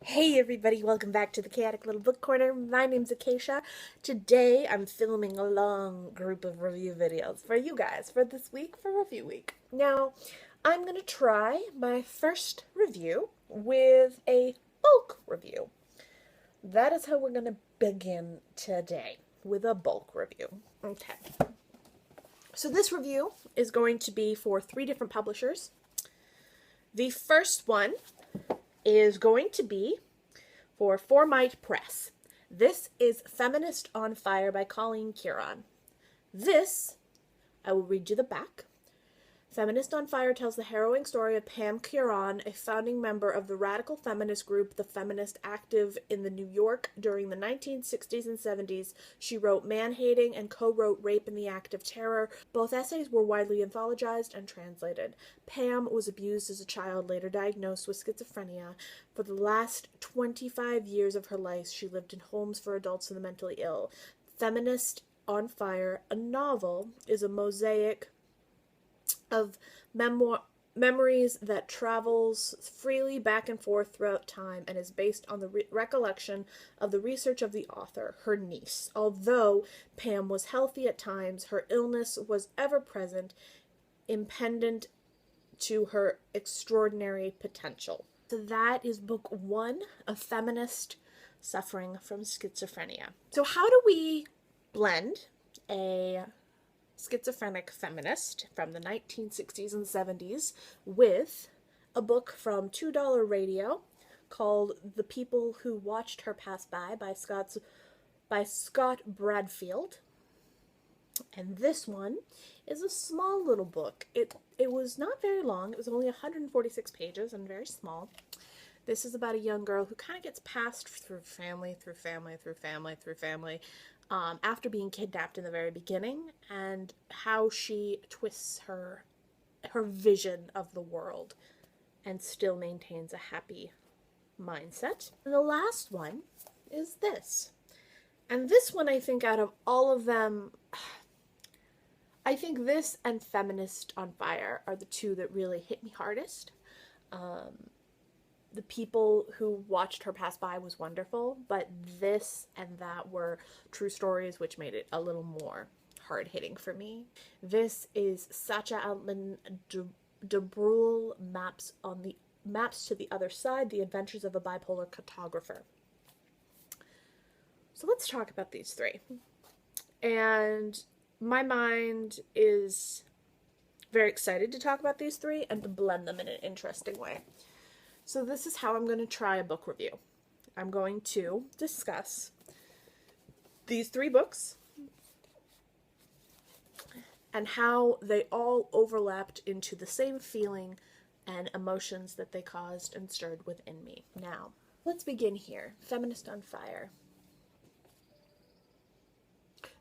Hey everybody, welcome back to the Chaotic Little Book Corner. My name's Acacia. Today I'm filming a long group of review videos for you guys for this week, for review week. Now, I'm going to try my first review with a bulk review. That is how we're going to begin today, with a bulk review. Okay. So this review is going to be for 3 different publishers. The first one is going to be for Formite Press. This is Feminist on Fire by Colleen Kieran. This, I will read you the back. Feminist on Fire tells the harrowing story of Pam Kieran, a founding member of the radical feminist group The Feminist, active in the New York during the 1960s and 70s. She wrote Man-Hating and co-wrote Rape in the Act of Terror. Both essays were widely anthologized and translated. Pam was abused as a child, later diagnosed with schizophrenia. For the last 25 years of her life, she lived in homes for adults and the mentally ill. Feminist on Fire, a novel, is a mosaic of memories that travels freely back and forth throughout time and is based on the recollection of the research of the author, her niece. Although Pam was healthy at times, her illness was ever present, impendent to her extraordinary potential. So that is book 1 of Feminist Suffering from Schizophrenia. So how do we blend a schizophrenic feminist from the 1960s and 70s with a book from $2 Radio called The People Who Watched Her Pass by Scott Bradfield? And this one is a small little book. It was not very long. It was only 146 pages and very small. This is about a young girl who kind of gets passed through family, after being kidnapped in the very beginning, and how she twists her vision of the world and still maintains a happy mindset. And the last one is this. And this one, I think, out of all of them, I think this and Feminist on Fire are the two that really hit me hardest. The People Who Watched Her Pass By was wonderful, but this and that were true stories, which made it a little more hard-hitting for me. This is Sacha Altman de Brule maps to the Other Side, The Adventures of a Bipolar Cartographer. So let's talk about these 3. And my mind is very excited to talk about these 3 and to blend them in an interesting way. So this is how I'm going to try a book review. I'm going to discuss these 3 books and how they all overlapped into the same feeling and emotions that they caused and stirred within me. Now, let's begin here. Feminist on Fire.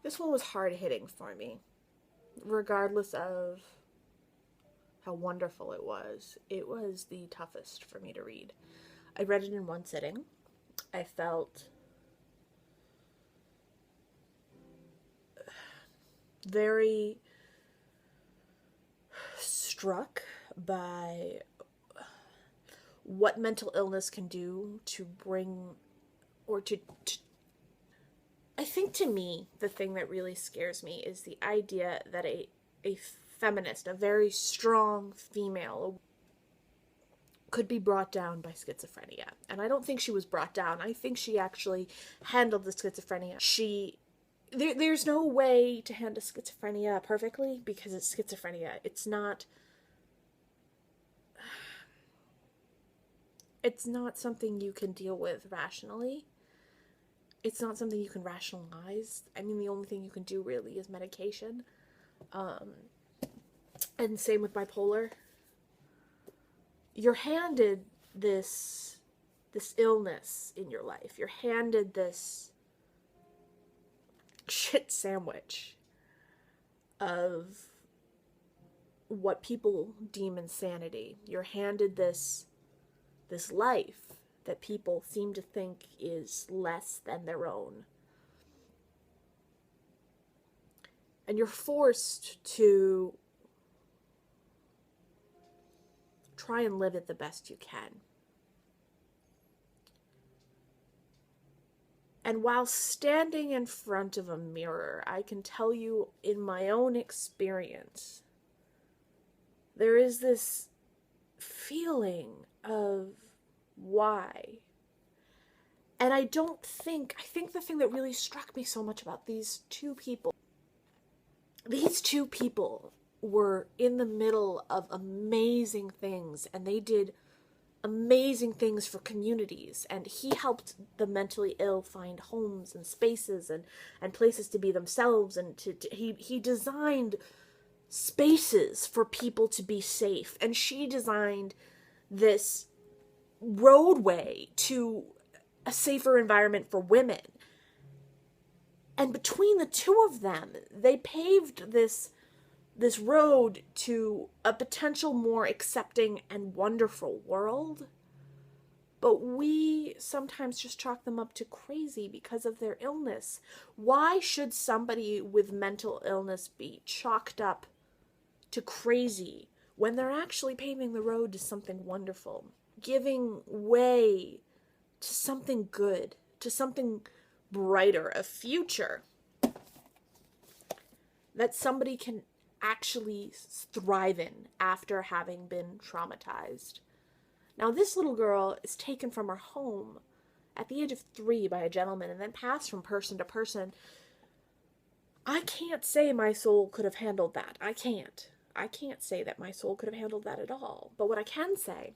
This one was hard-hitting for me, regardless of how wonderful it was. It was the toughest for me to read. I read it in one sitting. I felt very struck by what mental illness can do to bring, or to I think, to me, the thing that really scares me is the idea that a feminist, a very strong female, could be brought down by schizophrenia. And I don't think she was brought down. I think she actually handled the schizophrenia. There's no way to handle schizophrenia perfectly because it's schizophrenia. It's not something you can deal with rationally. It's not something you can rationalize. I mean, the only thing you can do really is medication. And same with bipolar. You're handed this illness in your life. You're handed this shit sandwich of what people deem insanity. You're handed this life that people seem to think is less than their own. And you're forced to try and live it the best you can. And while standing in front of a mirror, I can tell you in my own experience, there is this feeling of why. And I think the thing that really struck me so much about these two people were in the middle of amazing things, and they did amazing things for communities, and he helped the mentally ill find homes and spaces and places to be themselves, and he designed spaces for people to be safe, and she designed this roadway to a safer environment for women. And between the two of them, they paved this road to a potential more accepting and wonderful world. But we sometimes just chalk them up to crazy because of their illness. Why should somebody with mental illness be chalked up to crazy when they're actually paving the road to something wonderful, giving way to something good, to something brighter, a future that somebody can actually thrive in after having been traumatized? Now, this little girl is taken from her home at the age of 3 by a gentleman and then passed from person to person. I can't say my soul could have handled that. I can't say that my soul could have handled that at all. But what I can say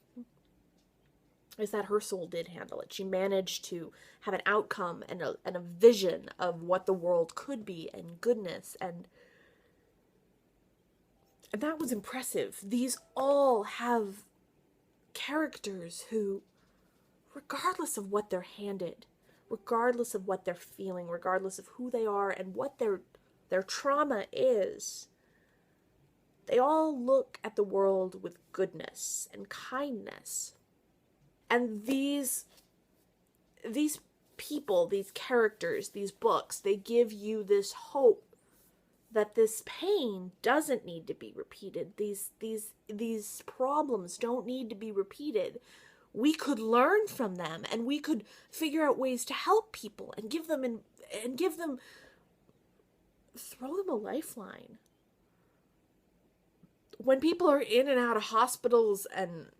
is that her soul did handle it. She managed to have an outcome and a vision of what the world could be, and goodness, and that was impressive. These all have characters who, regardless of what they're handed, regardless of what they're feeling, regardless of who they are and what their trauma is, they all look at the world with goodness and kindness. And these people, these characters, these books, they give you this hope that this pain doesn't need to be repeated. These problems don't need to be repeated. We could learn from them, and we could figure out ways to help people and throw them a lifeline. When people are in and out of hospitals and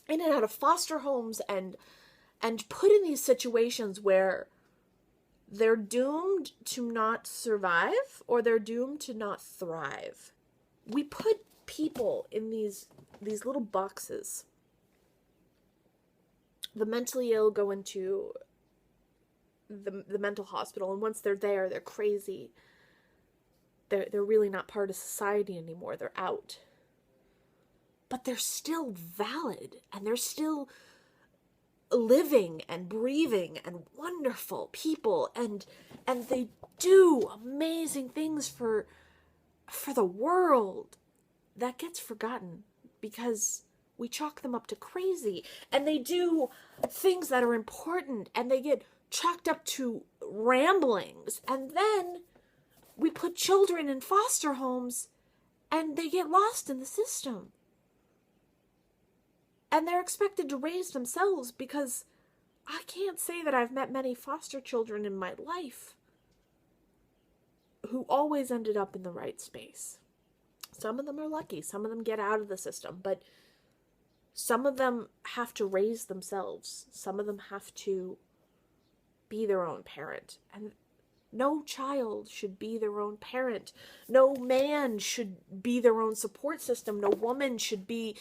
in and out of foster homes and put in these situations where they're doomed to not survive or they're doomed to not thrive, we put people in these little boxes. The mentally ill go into the mental hospital, and once they're there, they're crazy. They're really not part of society anymore. They're out. But they're still valid, and they're still living and breathing and wonderful people, and they do amazing things for the world. That gets forgotten because we chalk them up to crazy, and they do things that are important, and they get chalked up to ramblings, and then we put children in foster homes and they get lost in the system. And they're expected to raise themselves, because I can't say that I've met many foster children in my life who always ended up in the right space. Some of them are lucky. Some of them get out of the system. But some of them have to raise themselves. Some of them have to be their own parent. And no child should be their own parent. No man should be their own support system. No woman should be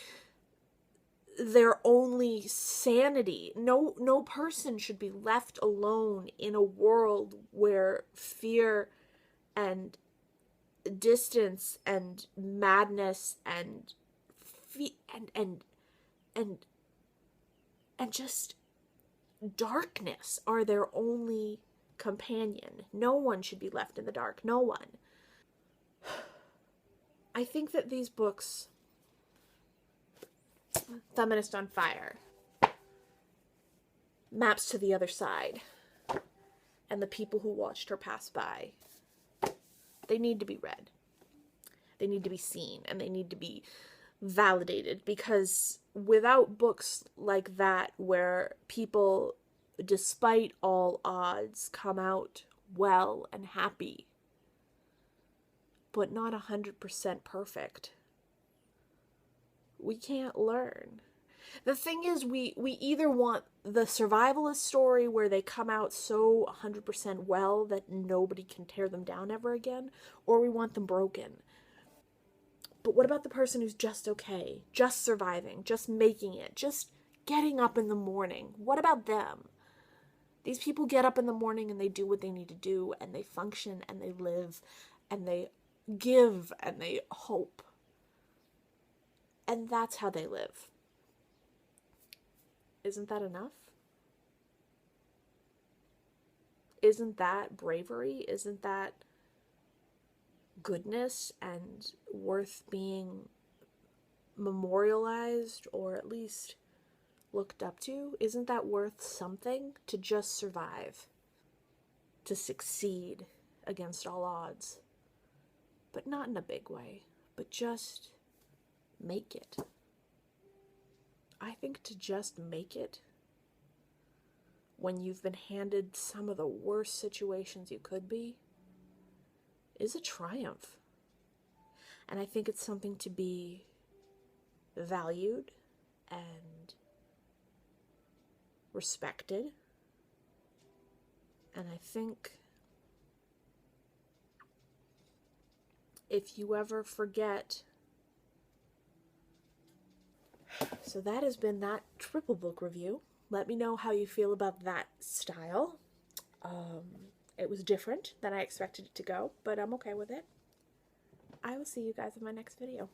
their only sanity. No person should be left alone in a world where fear and distance and madness and just darkness are their only companion. No one should be left in the dark. No one. I think that these books, Feminist on Fire, Maps to the Other Side, and The People Who Watched Her Pass By, they need to be read. They need to be seen, and they need to be validated, because without books like that, where people despite all odds, come out well and happy, but not 100% perfect. We can't learn. The thing is, we either want the survivalist story where they come out so 100% well that nobody can tear them down ever again, or we want them broken. But what about the person who's just okay, just surviving, just making it, just getting up in the morning? What about them? These people get up in the morning and they do what they need to do, and they function and they live and they give and they hope. And that's how they live. Isn't that enough? Isn't that bravery? Isn't that goodness and worth being memorialized or at least looked up to? Isn't that worth something, to just survive, to succeed against all odds? But not in a big way, but just make it. I think to just make it when you've been handed some of the worst situations you could be is a triumph. And I think it's something to be valued and respected. And I think if you ever forget. So that has been that triple book review. Let me know how you feel about that style. It was different than I expected it to go, but I'm okay with it. I will see you guys in my next video.